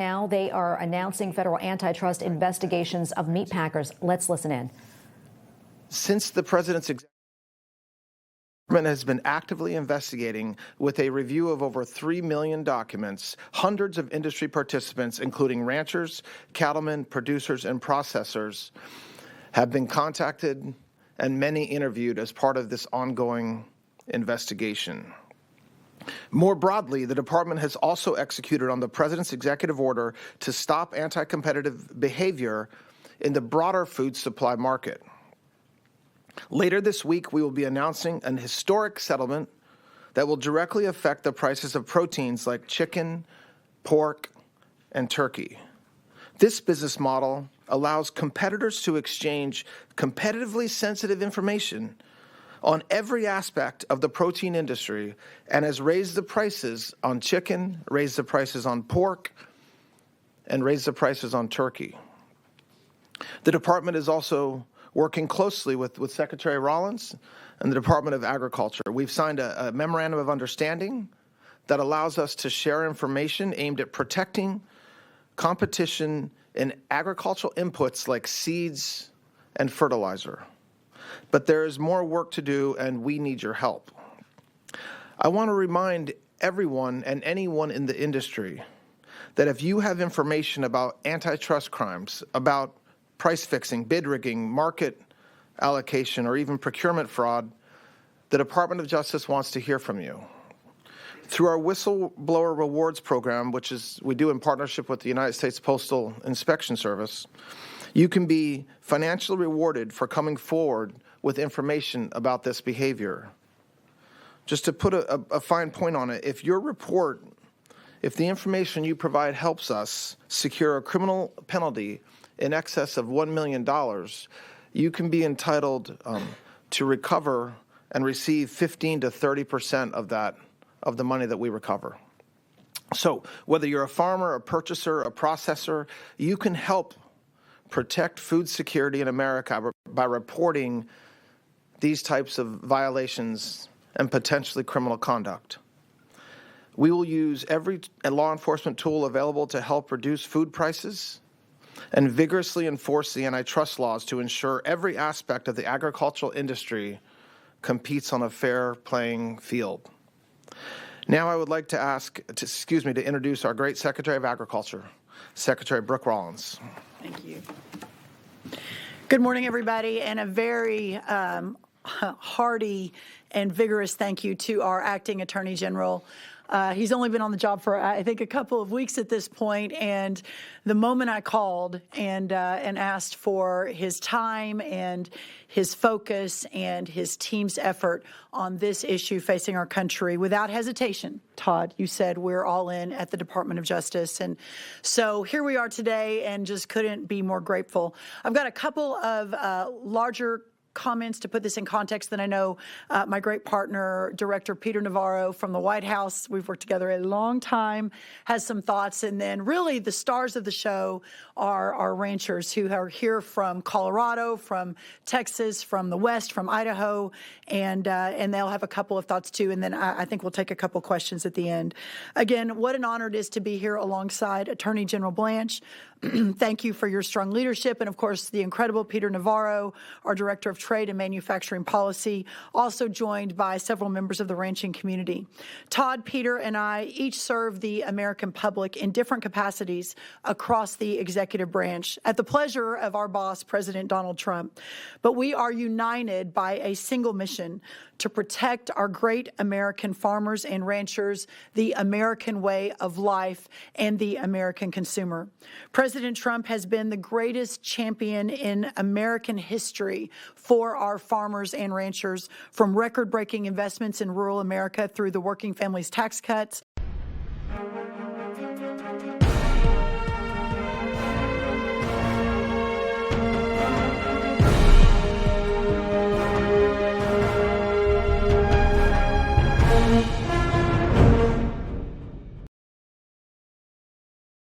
Now they are announcing federal antitrust investigations of meatpackers. Let's listen in. Since the president's government has been actively investigating with a review of over 3 million documents, hundreds of industry participants, including ranchers, cattlemen, producers, and processors, have been contacted and many interviewed as part of this ongoing investigation. More broadly, the department has also executed on the president's executive order to stop anti-competitive behavior in the broader food supply market. Later this week, we will be announcing an historic settlement that will directly affect the prices of proteins like chicken, pork, and turkey. This business model allows competitors to exchange competitively sensitive information on every aspect of the protein industry and has raised the prices on chicken, raised the prices on pork, and raised the prices on turkey. The department is also working closely with Secretary Rollins and the Department of Agriculture. We've signed a memorandum of understanding that allows us to share information aimed at protecting competition in agricultural inputs like seeds and fertilizer. But there is more work to do, and we need your help. I want to remind everyone and anyone in the industry that if you have information about antitrust crimes, about price fixing, bid rigging, market allocation, or even procurement fraud, the Department of Justice wants to hear from you. Through our Whistleblower Rewards program, which we do in partnership with the United States Postal Inspection Service, you can be financially rewarded for coming forward with information about this behavior. Just to put a fine point on it, if the information you provide helps us secure a criminal penalty in excess of $1 million, you can be entitled to recover and receive 15 to 30% of the money that we recover. So whether you're a farmer, a purchaser, a processor, you can help protect food security in America by reporting these types of violations and potentially criminal conduct. We will use every law enforcement tool available to help reduce food prices and vigorously enforce the antitrust laws to ensure every aspect of the agricultural industry competes on a fair playing field. Now I would like to introduce our great Secretary of Agriculture, Secretary Brooke Rollins. Thank you. Good morning, everybody, and a very hearty and vigorous thank you to our acting Attorney General. He's only been on the job for, I think, a couple of weeks at this point, and the moment I called and asked for his time and his focus and his team's effort on this issue facing our country, without hesitation, Todd, you said we're all in at the Department of Justice. And so here we are today and just couldn't be more grateful. I've got a couple of larger comments to put this in context. Then I know my great partner, Director Peter Navarro from the White House, we've worked together a long time, has some thoughts. And then really the stars of the show are our ranchers who are here from Colorado, from Texas, from the West, from Idaho, and they'll have a couple of thoughts too. And then I think we'll take a couple questions at the end. Again, what an honor it is to be here alongside Attorney General Blanche. Thank you for your strong leadership, and of course the incredible Peter Navarro, our Director of Trade and Manufacturing Policy, also joined by several members of the ranching community. Todd, Peter, and I each serve the American public in different capacities across the executive branch at the pleasure of our boss, President Donald Trump. But we are united by a single mission: to protect our great American farmers and ranchers, the American way of life, and the American consumer. President Trump has been the greatest champion in American history for our farmers and ranchers, from record-breaking investments in rural America through the Working Families Tax Cuts